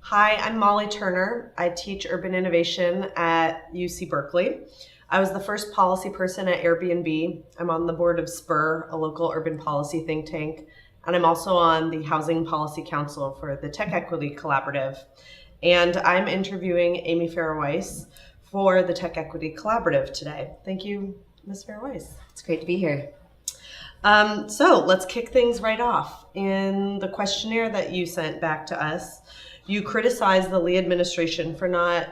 Hi, I'm Molly Turner. I teach urban innovation at UC Berkeley. I was the first policy person at Airbnb. I'm on the board of Spur, a local urban policy think tank, and I'm also on the Housing Policy Council for the TechEquity Collaborative. And I'm interviewing Amy Farah Weiss for the TechEquity Collaborative today. Thank you, Ms. Farah Weiss. It's great to be here. So let's kick things right off. In the questionnaire that you sent back to us, you criticized the Lee administration for not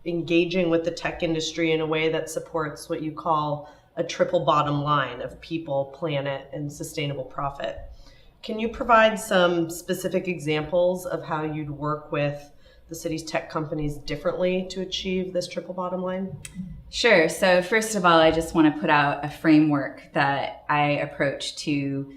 engaging with the tech industry in a way that supports what you call a triple bottom line of people, planet, and sustainable profit. Can you provide some specific examples of how you'd work with the city's tech companies differently to achieve this triple bottom line? Sure. So first of all, I just want to put out a framework that I approach to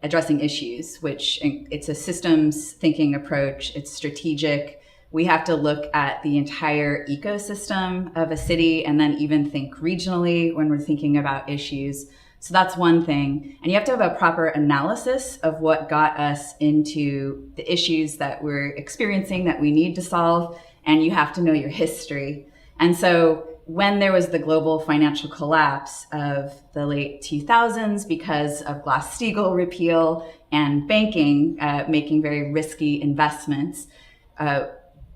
addressing issues, which it's a systems thinking approach. It's strategic. We have to look at the entire ecosystem of a city and then even think regionally when we're thinking about issues. So that's one thing. And you have to have a proper analysis of what got us into the issues that we're experiencing that we need to solve. And you have to know your history. And so when there was the global financial collapse of the late 2000s because of Glass-Steagall repeal and banking making very risky investments,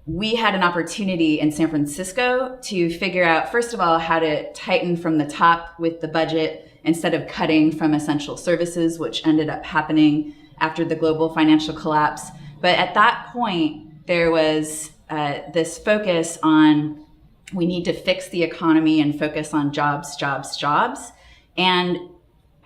we had an opportunity in San Francisco to figure out, first of all, how to tighten from the top with the budget instead of cutting from essential services, which ended up happening after the global financial collapse. But at that point, there was this focus on we need to fix the economy and focus on jobs, jobs, jobs. And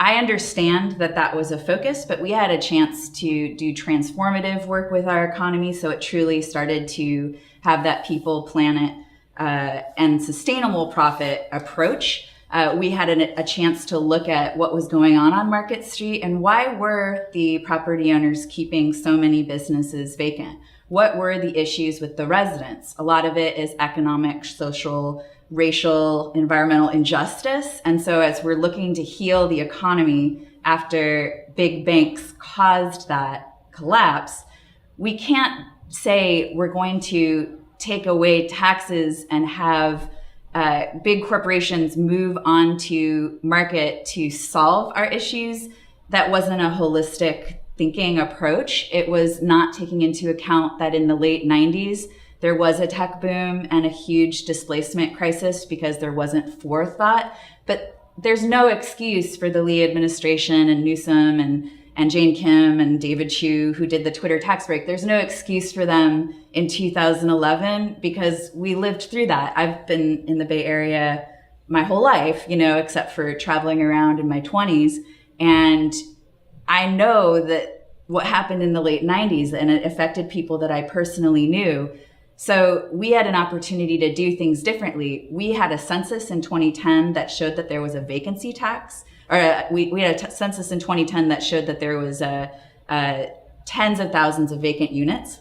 I understand that that was a focus, but we had a chance to do transformative work with our economy. So it truly started to have that people, planet, and sustainable profit approach. We had a chance to look at what was going on Market Street and why were the property owners keeping so many businesses vacant? What were the issues with the residents? A lot of it is economic, social, racial, environmental injustice. And so as we're looking to heal the economy after big banks caused that collapse, we can't say we're going to take away taxes and have big corporations move on to market to solve our issues. That wasn't a holistic thinking approach. It was not taking into account that in the late 90s, there was a tech boom and a huge displacement crisis because there wasn't forethought. But there's no excuse for the Lee administration and Newsom and Jane Kim and David Chu, who did the Twitter tax break. There's no excuse for them in 2011 because we lived through that. I've been in the Bay Area my whole life, except for traveling around in my 20s. And I know that what happened in the late 90s and it affected people that I personally knew. So we had an opportunity to do things differently. We had a census in 2010 that showed that there was a vacancy tax, or we had a census in 2010 that showed that there was tens of thousands of vacant units.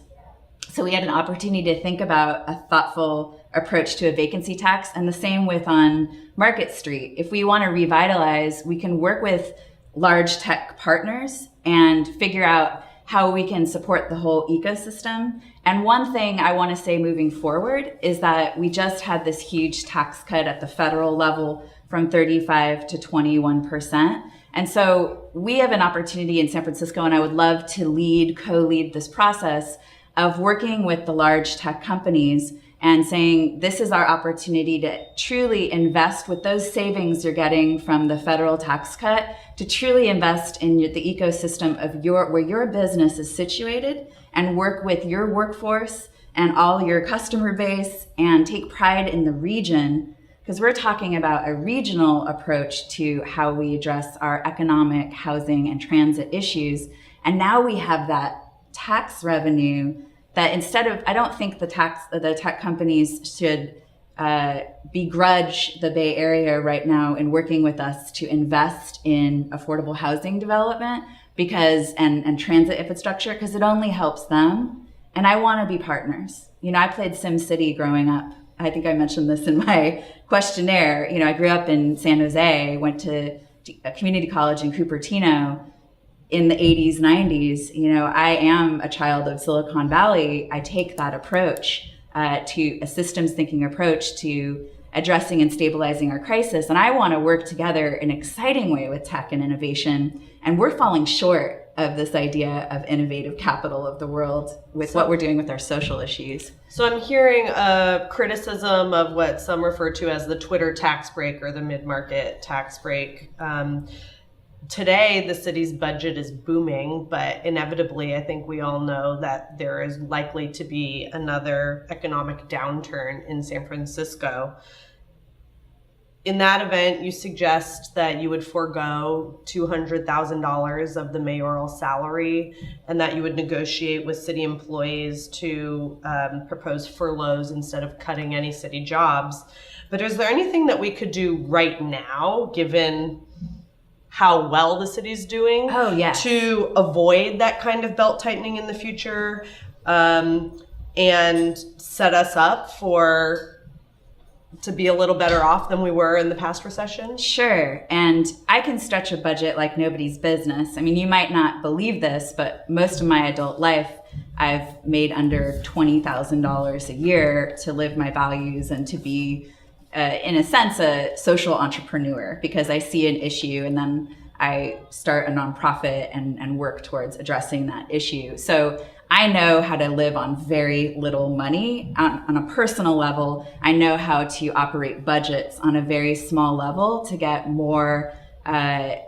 So we had an opportunity to think about a thoughtful approach to a vacancy tax, and the same with on Market Street. If we want to revitalize, we can work with large tech partners and figure out how we can support the whole ecosystem. And one thing I want to say moving forward is that we just had this huge tax cut at the federal level from 35 to 21%. And so we have an opportunity in San Francisco, and I would love to co-lead this process of working with the large tech companies and saying, this is our opportunity to truly invest with those savings you're getting from the federal tax cut, to truly invest in the ecosystem of where your business is situated and work with your workforce and all your customer base and take pride in the region, because we're talking about a regional approach to how we address our economic, housing, and transit issues. And now we have that tax revenue that instead of, I don't think the tech companies should begrudge the Bay Area right now in working with us to invest in affordable housing development and transit infrastructure, because it only helps them. And I want to be partners. I played SimCity growing up. I think I mentioned this in my questionnaire. I grew up in San Jose, went to a community college in Cupertino. in the 80s, 90s, I am a child of Silicon Valley. I take that approach to a systems thinking approach to addressing and stabilizing our crisis. And I want to work together in an exciting way with tech and innovation. And we're falling short of this idea of innovative capital of the world with what we're doing with our social issues. So I'm hearing a criticism of what some refer to as the Twitter tax break or the mid-market tax break. Today, the city's budget is booming, but inevitably, I think we all know that there is likely to be another economic downturn in San Francisco. In that event, you suggest that you would forego $200,000 of the mayoral salary and that you would negotiate with city employees to propose furloughs instead of cutting any city jobs. But is there anything that we could do right now, given how well the city's doing, to avoid that kind of belt tightening in the future and set us up to be a little better off than we were in the past recession? Sure. And I can stretch a budget like nobody's business. I mean, you might not believe this, but most of my adult life, I've made under $20,000 a year to live my values and to be in a sense, a social entrepreneur, because I see an issue and then I start a nonprofit and work towards addressing that issue. So I know how to live on very little money on a personal level. I know how to operate budgets on a very small level to get more, to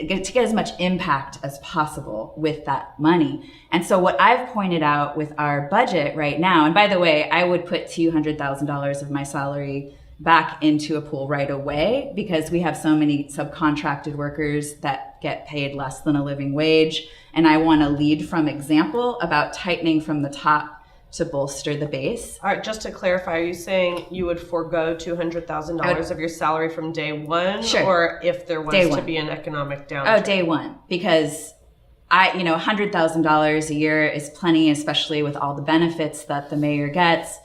get as much impact as possible with that money. And so what I've pointed out with our budget right now, and by the way, I would put $200,000 of my salary back into a pool right away because we have so many subcontracted workers that get paid less than a living wage. And I want to lead from example about tightening from the top to bolster the base. All right, just to clarify, are you saying you would forego $200,000 of your salary from day one? Sure. Or if there was to be an economic downturn? Oh, day one. Because $100,000 a year is plenty, especially with all the benefits that the mayor gets.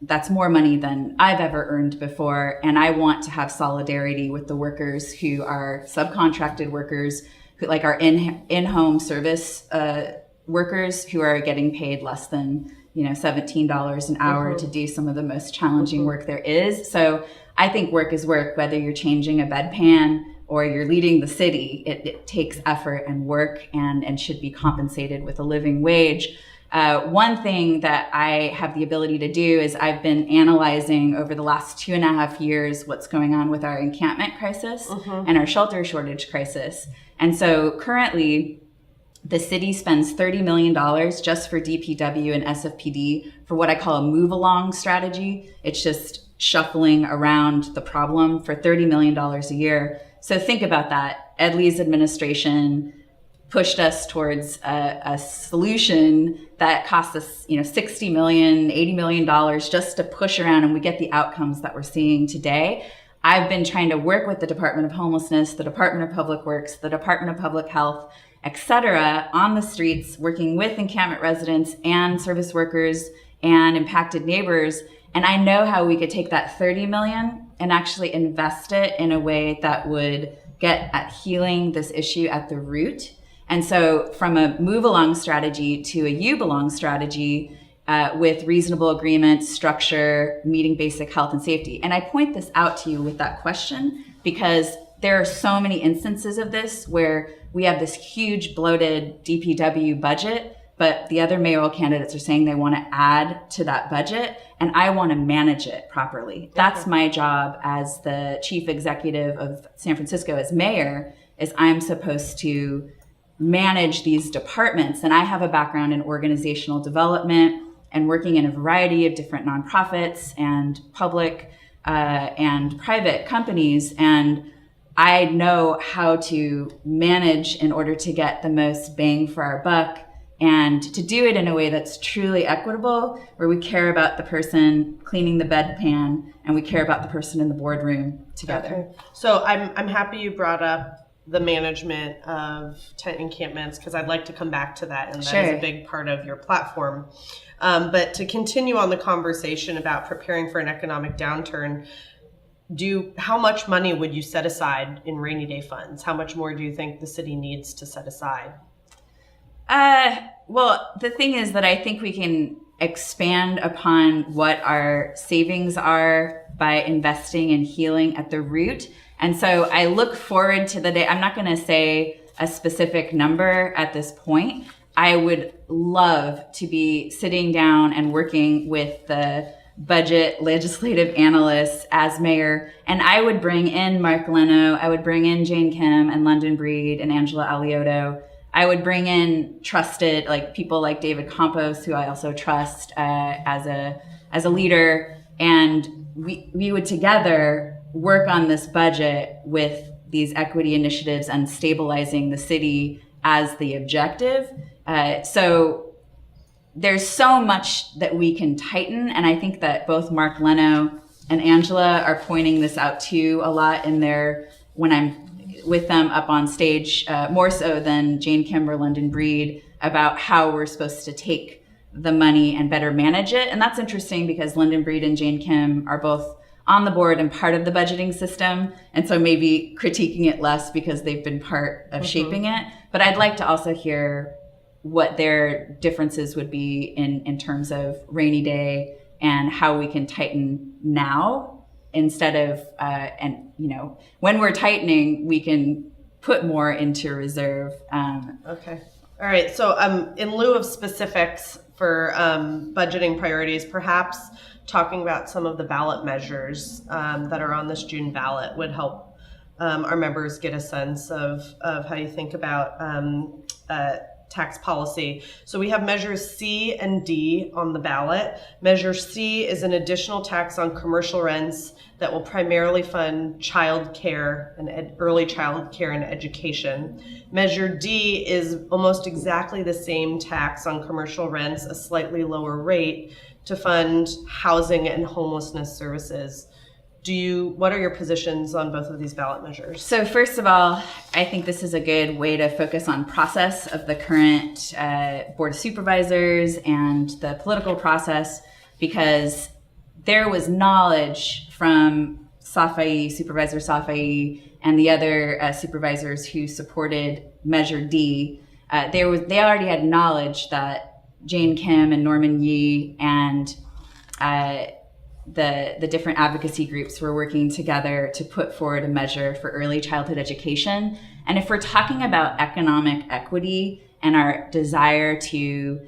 That's more money than I've ever earned before. And I want to have solidarity with the workers who are subcontracted workers, who like our in-home service workers who are getting paid less than $17 an hour to do some of the most challenging work there is. So I think work is work, whether you're changing a bedpan or you're leading the city. It takes effort and work and should be compensated with a living wage. One thing that I have the ability to do is I've been analyzing over the last 2.5 years what's going on with our encampment crisis and our shelter shortage crisis. And so currently, the city spends $30 million just for DPW and SFPD for what I call a move-along strategy. It's just shuffling around the problem for $30 million a year. So think about that. Ed Lee's administration pushed us towards a solution that cost us, $60 million, $80 million just to push around, and we get the outcomes that we're seeing today. I've been trying to work with the Department of Homelessness, the Department of Public Works, the Department of Public Health, et cetera, on the streets, working with encampment residents and service workers and impacted neighbors. And I know how we could take that $30 million and actually invest it in a way that would get at healing this issue at the root. And so from a move along strategy to a you belong strategy with reasonable agreements, structure, meeting basic health and safety. And I point this out to you with that question because there are so many instances of this where we have this huge bloated DPW budget, but the other mayoral candidates are saying they want to add to that budget, and I want to manage it properly. That's my job as the chief executive of San Francisco as mayor, is I'm supposed to manage these departments. And I have a background in organizational development and working in a variety of different nonprofits and public and private companies. And I know how to manage in order to get the most bang for our buck and to do it in a way that's truly equitable, where we care about the person cleaning the bedpan and we care about the person in the boardroom together. Okay. So I'm happy you brought up the management of tent encampments, because I'd like to come back to that, and that is a big part of your platform. But to continue on the conversation about preparing for an economic downturn, how much money would you set aside in rainy day funds? How much more do you think the city needs to set aside? Well, the thing is that I think we can expand upon what our savings are by investing in healing at the root. And so I look forward to the day. I'm not going to say a specific number at this point. I would love to be sitting down and working with the budget legislative analysts as mayor. And I would bring in Mark Leno, I would bring in Jane Kim and London Breed and Angela Alioto. I would bring in trusted, like people like David Campos, who I also trust as a leader. And we would together work on this budget with these equity initiatives and stabilizing the city as the objective. So there's so much that we can tighten. And I think that both Mark Leno and Angela are pointing this out too a lot in when I'm with them up on stage, more so than Jane Kim or London Breed, about how we're supposed to take the money and better manage it. And that's interesting because London Breed and Jane Kim are both on the board and part of the budgeting system. And so maybe critiquing it less because they've been part of shaping it. But I'd like to also hear what their differences would be in terms of rainy day and how we can tighten now instead of, when we're tightening, we can put more into reserve. Okay. All right. So in lieu of specifics for budgeting priorities, perhaps talking about some of the ballot measures that are on this June ballot would help our members get a sense of how you think about tax policy. So we have measures C and D on the ballot. Measure C is an additional tax on commercial rents that will primarily fund child care and early child care and education. Measure D is almost exactly the same tax on commercial rents, a slightly lower rate, to fund housing and homelessness services. What are your positions on both of these ballot measures? So first of all, I think this is a good way to focus on process of the current Board of Supervisors and the political process, because there was knowledge from Supervisor Safai, and the other supervisors who supported Measure D. They already had knowledge that Jane Kim and Norman Yee and the different advocacy groups were working together to put forward a measure for early childhood education. And if we're talking about economic equity and our desire to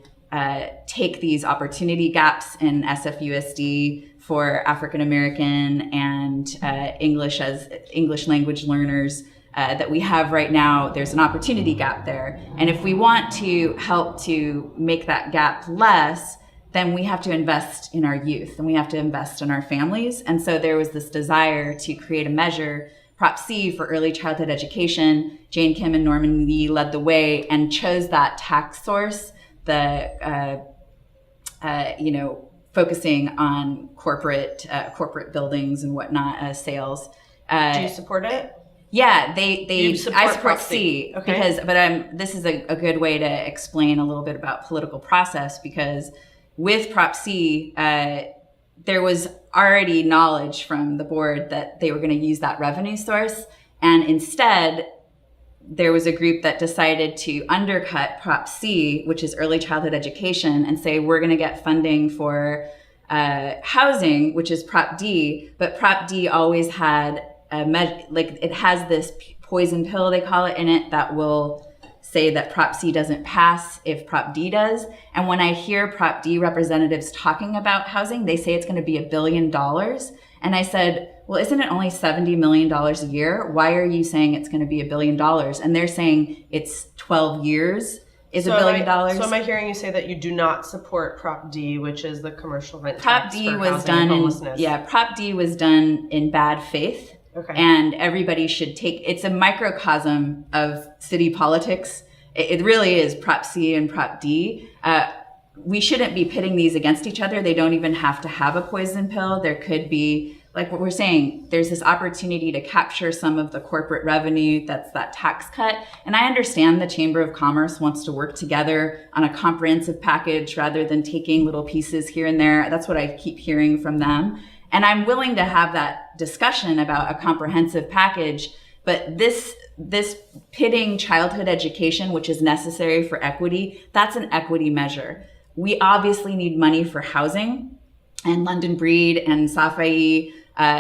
take these opportunity gaps in SFUSD for African American and English language learners that we have right now, there's an opportunity gap there. And if we want to help to make that gap less, then we have to invest in our youth and we have to invest in our families. And so there was this desire to create a measure, Prop C, for early childhood education. Jane Kim and Norman Lee led the way and chose that tax source, focusing on corporate buildings and whatnot, sales. Do you support it? Yeah, I support Prop C, okay. but this is a good way to explain a little bit about political process, because with Prop C, there was already knowledge from the board that they were going to use that revenue source. And instead, there was a group that decided to undercut Prop C, which is early childhood education, and say, we're going to get funding for housing, which is Prop D. But Prop D always had it has this poison pill, they call it, in it that will say that Prop C doesn't pass if Prop D does. And when I hear Prop D representatives talking about housing, they say it's going to be $1 billion. And I said, well, isn't it only $70 million a year? Why are you saying it's going to be $1 billion? And they're saying it's 12 years is $1 billion. So am I hearing you say that you do not support Prop D, which is the commercial rent Prop tax D for was housing done and homelessness? Prop D was done in bad faith. Okay. And everybody should it's a microcosm of city politics. It really is Prop C and Prop D. We shouldn't be pitting these against each other. They don't even have to have a poison pill. There could be, like what we're saying, there's this opportunity to capture some of the corporate revenue, that's that tax cut. And I understand the Chamber of Commerce wants to work together on a comprehensive package rather than taking little pieces here and there. That's what I keep hearing from them. And I'm willing to have that discussion about a comprehensive package, but this pitting childhood education, which is necessary for equity, that's an equity measure. We obviously need money for housing, and London Breed and Safai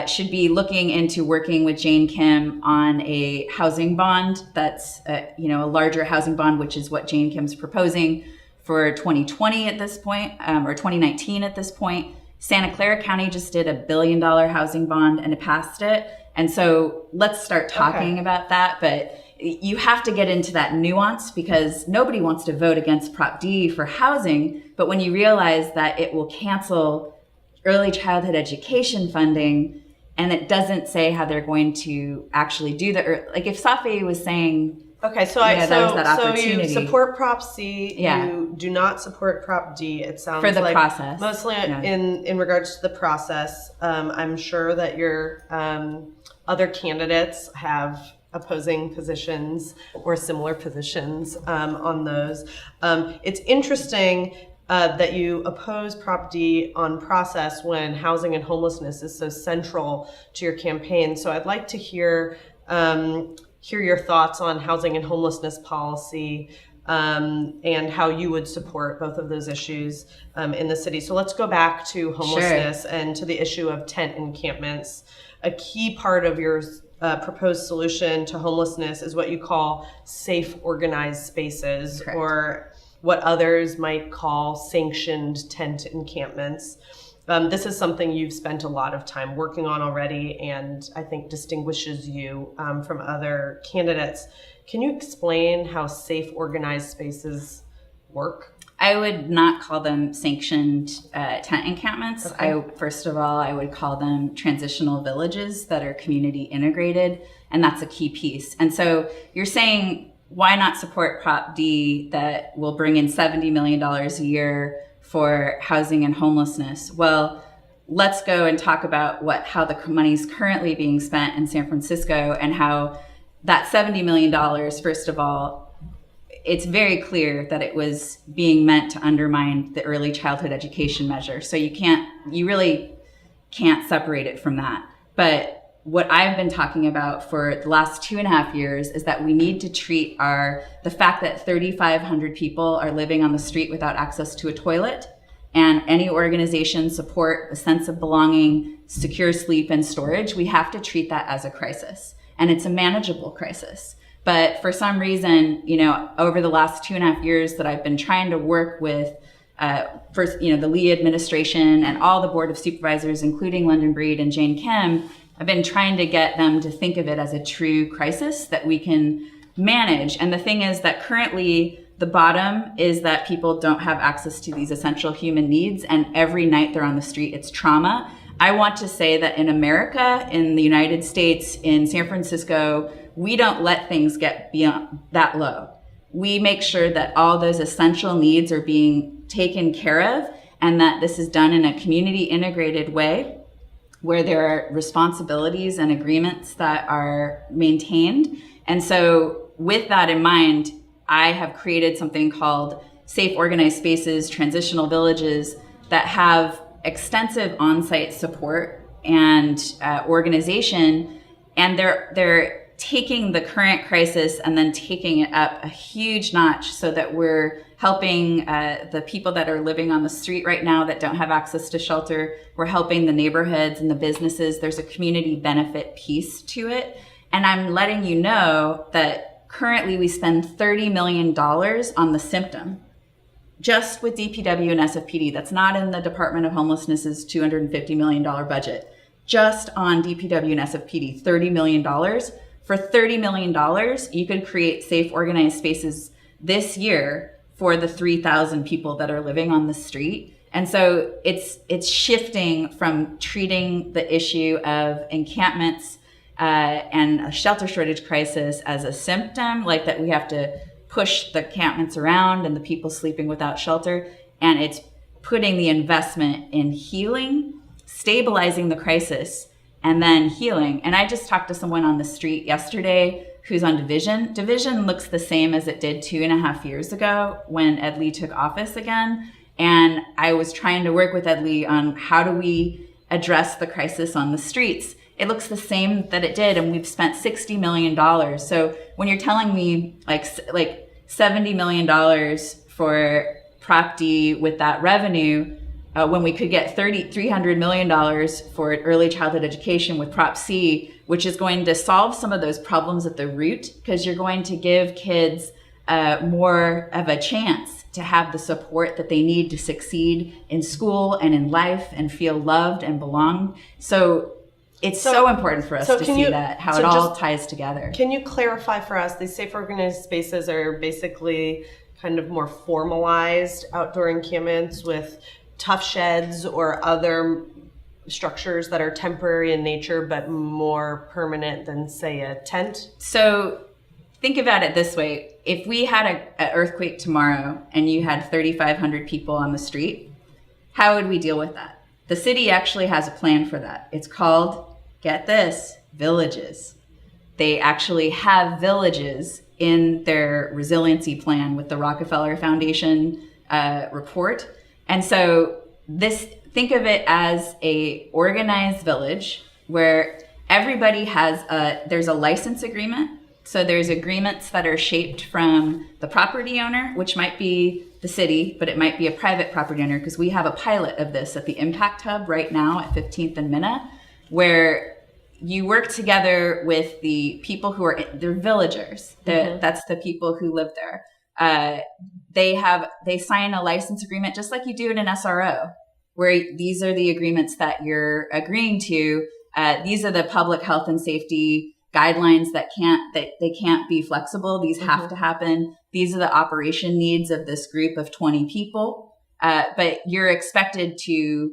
should be looking into working with Jane Kim on a housing bond that's a larger housing bond, which is what Jane Kim's proposing for 2020 at this point, or 2019 at this point. Santa Clara County just did $1 billion housing bond and it passed it. And so let's start talking about that. But you have to get into that nuance, because nobody wants to vote against Prop D for housing. But when you realize that it will cancel early childhood education funding, and it doesn't say how they're going to actually do like if Safi was saying, okay, so you support Prop C, you do not support Prop D. It sounds for the like process. Mostly in regards to the process. I'm sure that your other candidates have opposing positions or similar positions on those. It's interesting that you oppose Prop D on process when housing and homelessness is so central to your campaign. So I'd like to hear your thoughts on housing and homelessness policy and how you would support both of those issues in the city. So let's go back to homelessness and to the issue of tent encampments. A key part of your proposed solution to homelessness is what you call safe organized spaces, correct, or what others might call sanctioned tent encampments. This is something you've spent a lot of time working on already, and I think distinguishes you from other candidates. Can you explain how safe organized spaces work? I would not call them sanctioned tent encampments. Okay. First of all, I would call them transitional villages that are community integrated, and that's a key piece. And so you're saying, why not support Prop D that will bring in $70 million a year for housing and homelessness? Well, let's go and talk about how the money's currently being spent in San Francisco, and how that $70 million, first of all, it's very clear that it was being meant to undermine the early childhood education measure. So you really can't separate it from that. But what I've been talking about for the last 2.5 years is that we need to treat the fact that 3,500 people are living on the street without access to a toilet, and any organization support a sense of belonging, secure sleep and storage. We have to treat that as a crisis, and it's a manageable crisis. But for some reason, over the last 2.5 years that I've been trying to work with, the Lee administration and all the board of supervisors, including London Breed and Jane Kim, I've been trying to get them to think of it as a true crisis that we can manage. And the thing is that currently the bottom is that people don't have access to these essential human needs, and every night they're on the street, it's trauma. I want to say that in America, in the United States, in San Francisco, we don't let things get beyond that low. We make sure that all those essential needs are being taken care of, and that this is done in a community integrated way where there are responsibilities and agreements that are maintained. And so with that in mind, I have created something called Safe Organized Spaces, Transitional Villages, that have extensive on-site support and organization, and they're taking the current crisis and then taking it up a huge notch, so that we're helping the people that are living on the street right now that don't have access to shelter. We're helping the neighborhoods and the businesses. There's a community benefit piece to it. And I'm letting you know that currently we spend $30 million on the symptom, just with DPW and SFPD. That's not in the Department of Homelessness's $250 million budget. Just on DPW and SFPD, $30 million. For $30 million, you could create safe, organized spaces this year for the 3,000 people that are living on the street. And so it's shifting from treating the issue of encampments and a shelter shortage crisis as a symptom, like that we have to push the encampments around and the people sleeping without shelter. And it's putting the investment in healing, stabilizing the crisis, and then healing. And I just talked to someone on the street yesterday who's on Division. Division looks the same as it did 2.5 years ago when Ed Lee took office again. And I was trying to work with Ed Lee on how do we address the crisis on the streets. It looks the same that it did, and we've spent $60 million. So when you're telling me like $70 million for Prop D with that revenue, when we could get $300 million for early childhood education with Prop C, which is going to solve some of those problems at the root, because you're going to give kids more of a chance to have the support that they need to succeed in school and in life and feel loved and belong. So it's so important for us to see that, how it all ties together. Can you clarify for us, these safe organized spaces are basically kind of more formalized outdoor encampments with tough sheds or other structures that are temporary in nature but more permanent than, say, a tent? So think about it this way. If we had an earthquake tomorrow and you had 3,500 people on the street, how would we deal with that? The city actually has a plan for that. It's called, get this, villages. They actually have villages in their resiliency plan with the Rockefeller Foundation report. And so think of it as a organized village where everybody there's a license agreement. So there's agreements that are shaped from the property owner, which might be the city, but it might be a private property owner, because we have a pilot of this at the Impact Hub right now at 15th and Minna, where you work together with the people who they're villagers. That's the people who live there. They sign a license agreement just like you do in an SRO, where these are the agreements that you're agreeing to. These are the public health and safety guidelines that they can't be flexible. These have to happen. These are the operation needs of this group of 20 people. But you're expected to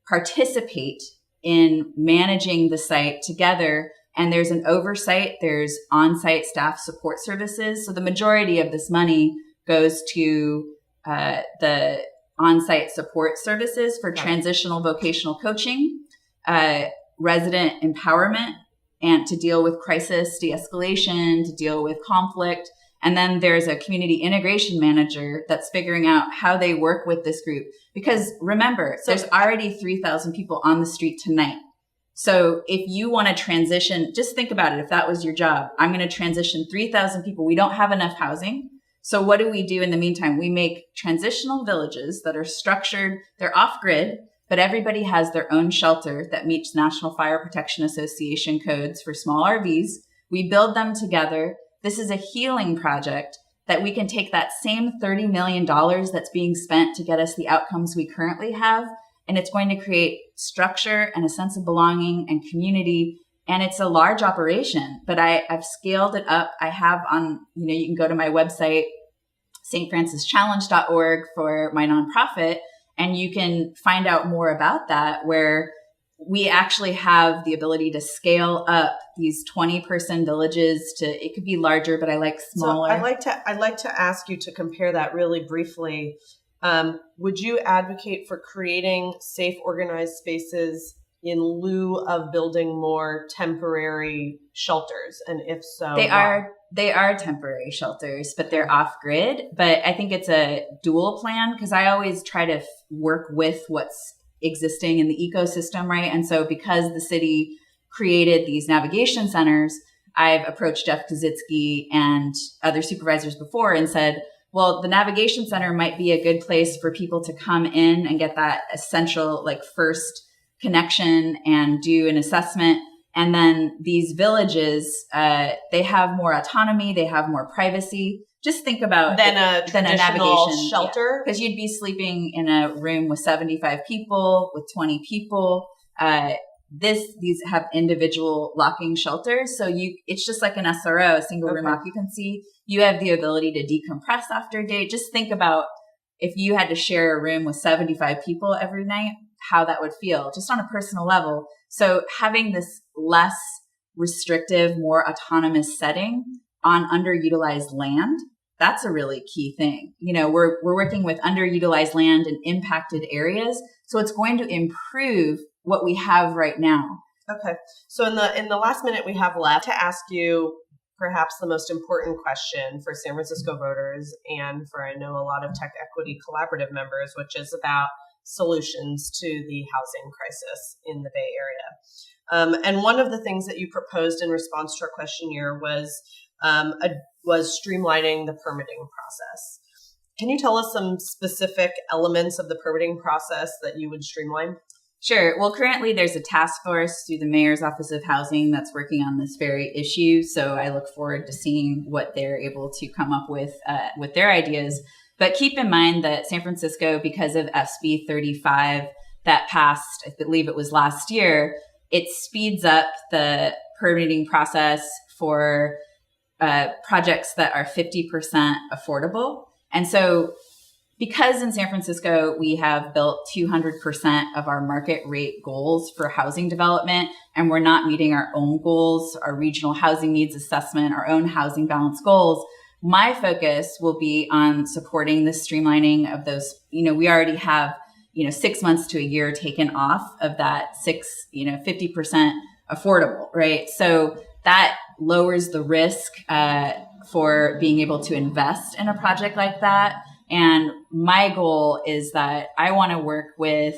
participate in managing the site together. And there's an oversight. There's on-site staff support services. So the majority of this money goes to the on-site support services for transitional vocational coaching, resident empowerment, and to deal with crisis de-escalation, to deal with conflict. And then there's a community integration manager that's figuring out how they work with this group. Because remember, there's already 3,000 people on the street tonight. So if you want to transition, just think about it. If that was your job, I'm going to transition 3,000 people. We don't have enough housing. So what do we do in the meantime? We make transitional villages that are structured. They're off grid, but everybody has their own shelter that meets National Fire Protection Association codes for small RVs. We build them together. This is a healing project that we can take that same $30 million that's being spent to get us the outcomes we currently have, and it's going to create structure and a sense of belonging and community. And it's a large operation, but I've scaled it up. I have you can go to my website, stfrancischallenge.org, for my nonprofit, and you can find out more about that, where we actually have the ability to scale up these 20-person villages to, it could be larger, but I like smaller. So I'd like to ask you to compare that really briefly. Would you advocate for creating safe, organized spaces in lieu of building more temporary shelters? And if so, they are temporary shelters, but they're off grid. But I think it's a dual plan, because I always try to work with what's existing in the ecosystem, right? And so because the city created these navigation centers, I've approached Jeff Kozitzky and other supervisors before and said, well, the navigation center might be a good place for people to come in and get that essential, first connection and do an assessment. And then these villages, they have more autonomy, they have more privacy. Just think about than a navigation shelter, because you'd be sleeping in a room with 75 people, with 20 people. These have individual locking shelters, so it's just like an SRO, a single room occupancy. You have the ability to decompress after a day. Just think about if you had to share a room with 75 people every night, how that would feel, just on a personal level. So having this less restrictive, more autonomous setting on underutilized land, that's a really key thing. We're working with underutilized land in impacted areas, so it's going to improve what we have right now. Okay. So in the last minute we have left, to ask you perhaps the most important question for San Francisco voters and for, I know, a lot of TechEquity Collaborative members, which is about solutions to the housing crisis in the Bay Area. And one of the things that you proposed in response to our questionnaire was streamlining the permitting process. Can you tell us some specific elements of the permitting process that you would streamline? Sure. Well, currently there's a task force through the Mayor's Office of Housing that's working on this very issue. So I look forward to seeing what they're able to come up with their ideas. But keep in mind that San Francisco, because of SB 35 that passed, I believe it was last year, it speeds up the permitting process for projects that are 50% affordable. And so because in San Francisco, we have built 200% of our market rate goals for housing development, and we're not meeting our own goals, our regional housing needs assessment, our own housing balance goals, my focus will be on supporting the streamlining of those. We already have, 6 months to a year taken off of that 50% affordable, right? So that lowers the risk for being able to invest in a project like that. And my goal is that I want to work with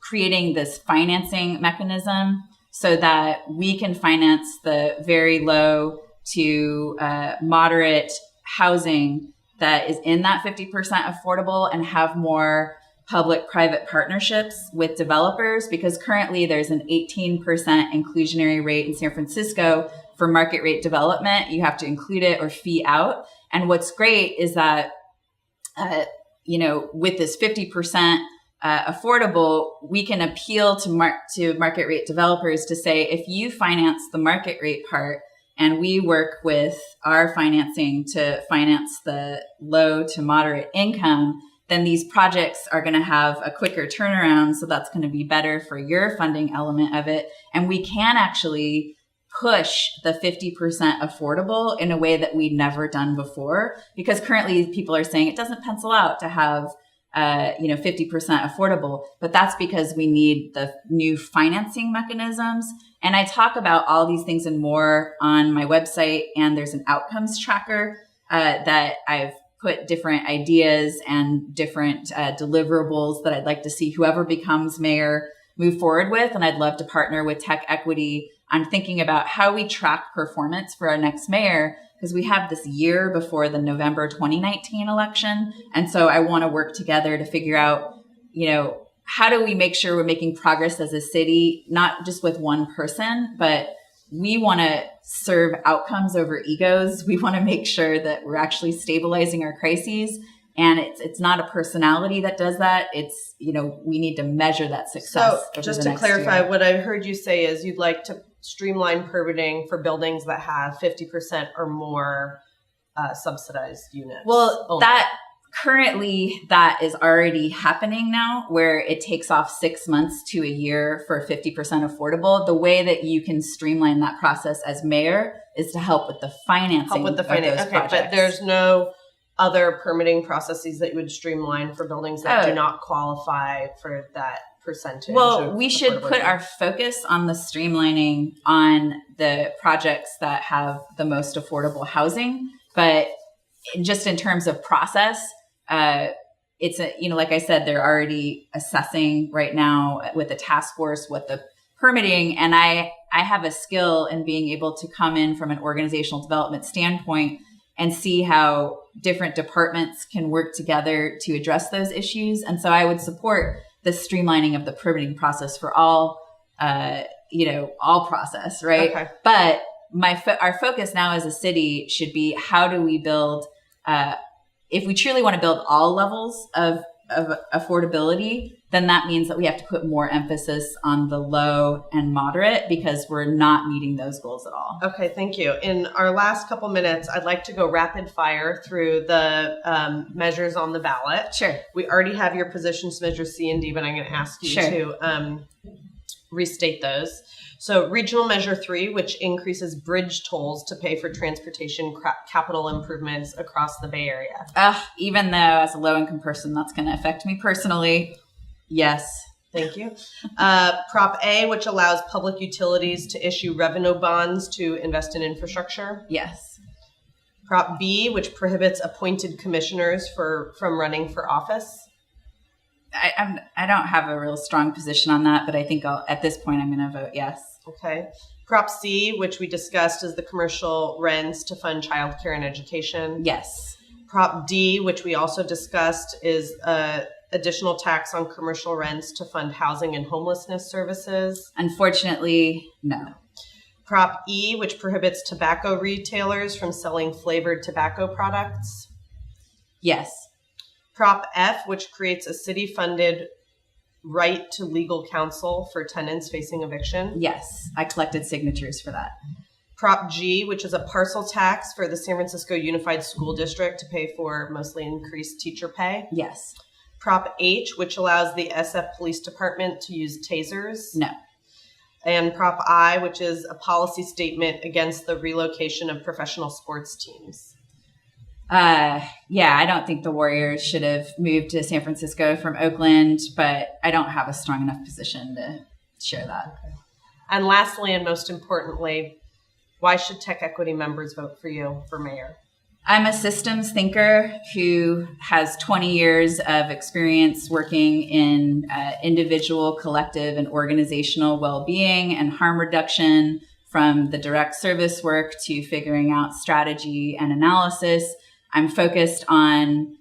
creating this financing mechanism so that we can finance the very low to moderate housing that is in that 50% affordable and have more public-private partnerships with developers, because currently there's an 18% inclusionary rate in San Francisco for market rate development. You have to include it or fee out. And what's great is that with this 50% affordable, we can appeal to market rate developers to say, if you finance the market rate part and we work with our financing to finance the low to moderate income, then these projects are going to have a quicker turnaround. So that's going to be better for your funding element of it. And we can actually push the 50% affordable in a way that we've never done before, because currently people are saying it doesn't pencil out to have 50% affordable, but that's because we need the new financing mechanisms. And I talk about all these things and more on my website, and there's an outcomes tracker that I've put different ideas and different deliverables that I'd like to see whoever becomes mayor move forward with. And I'd love to partner with TechEquity on thinking about how we track performance for our next mayor, because we have this year before the November 2019 election. And so I want to work together to figure out, how do we make sure we're making progress as a city, not just with one person, but we want to serve outcomes over egos. We want to make sure that we're actually stabilizing our crises. And it's not a personality that does that. It's, we need to measure that success. So just to clarify, what I heard you say is you'd like to streamline permitting for buildings that have 50% or more subsidized units. Well, currently that is already happening now, where it takes off 6 months to a year for 50% affordable. The way that you can streamline that process as mayor is to help with the financing of those projects. But there's no other permitting processes that you would streamline for buildings that do not qualify for that percentage? Well, we should put our focus on the streamlining on the projects that have the most affordable housing. But just in terms of process, it's like I said, they're already assessing right now with the task force what the permitting, and I have a skill in being able to come in from an organizational development standpoint and see how different departments can work together to address those issues. And so I would support the streamlining of the permitting process for all process, right? Okay. But our focus now as a city should be, how do we build, if we truly want to build all levels of affordability, then that means that we have to put more emphasis on the low and moderate, because we're not meeting those goals at all. Okay, thank you. In our last couple minutes, I'd like to go rapid fire through the measures on the ballot. Sure. We already have your positions, measures C and D, but I'm going to ask you to restate those. So regional measure 3, which increases bridge tolls to pay for transportation capital improvements across the Bay Area. Even though as a low-income person, that's going to affect me personally. Yes. Thank you. Prop A, which allows public utilities to issue revenue bonds to invest in infrastructure. Yes. Prop B, which prohibits appointed commissioners from running for office. I don't have a real strong position on that, but I think at this point I'm going to vote yes. Okay. Prop C, which we discussed, is the commercial rents to fund childcare and education. Yes. Prop D, which we also discussed, is additional tax on commercial rents to fund housing and homelessness services. Unfortunately, no. Prop E, which prohibits tobacco retailers from selling flavored tobacco products. Yes. Prop F, which creates a city-funded right to legal counsel for tenants facing eviction. Yes. I collected signatures for that. Prop G, which is a parcel tax for the San Francisco Unified School District to pay for mostly increased teacher pay. Yes. Prop H, which allows the SF Police Department to use tasers. No. And Prop I, which is a policy statement against the relocation of professional sports teams. Yeah, I don't think the Warriors should have moved to San Francisco from Oakland, but I don't have a strong enough position to share that. Okay. And lastly, and most importantly, why should TechEquity members vote for you for mayor? I'm a systems thinker who has 20 years of experience working in individual, collective, and organizational well-being and harm reduction, from the direct service work to figuring out strategy and analysis. I'm focused on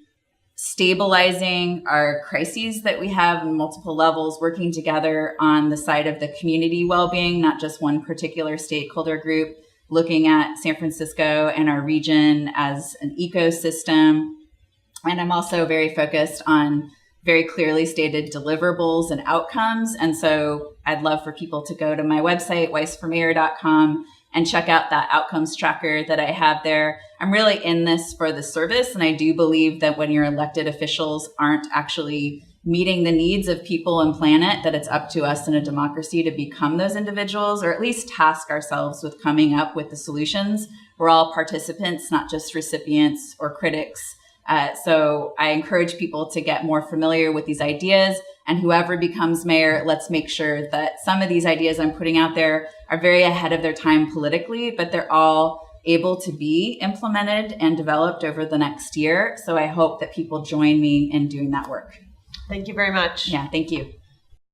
stabilizing our crises that we have in multiple levels, working together on the side of the community well-being, not just one particular stakeholder group, looking at San Francisco and our region as an ecosystem. And I'm also very focused on very clearly stated deliverables and outcomes. And so I'd love for people to go to my website, weissformayor.com, and check out that outcomes tracker that I have there. I'm really in this for the service. And I do believe that when your elected officials aren't actually meeting the needs of people and planet, that it's up to us in a democracy to become those individuals, or at least task ourselves with coming up with the solutions. We're all participants, not just recipients or critics. So I encourage people to get more familiar with these ideas, and whoever becomes mayor, let's make sure that some of these ideas I'm putting out there are very ahead of their time politically, but they're all able to be implemented and developed over the next year. So I hope that people join me in doing that work. Thank you very much. Yeah, thank you.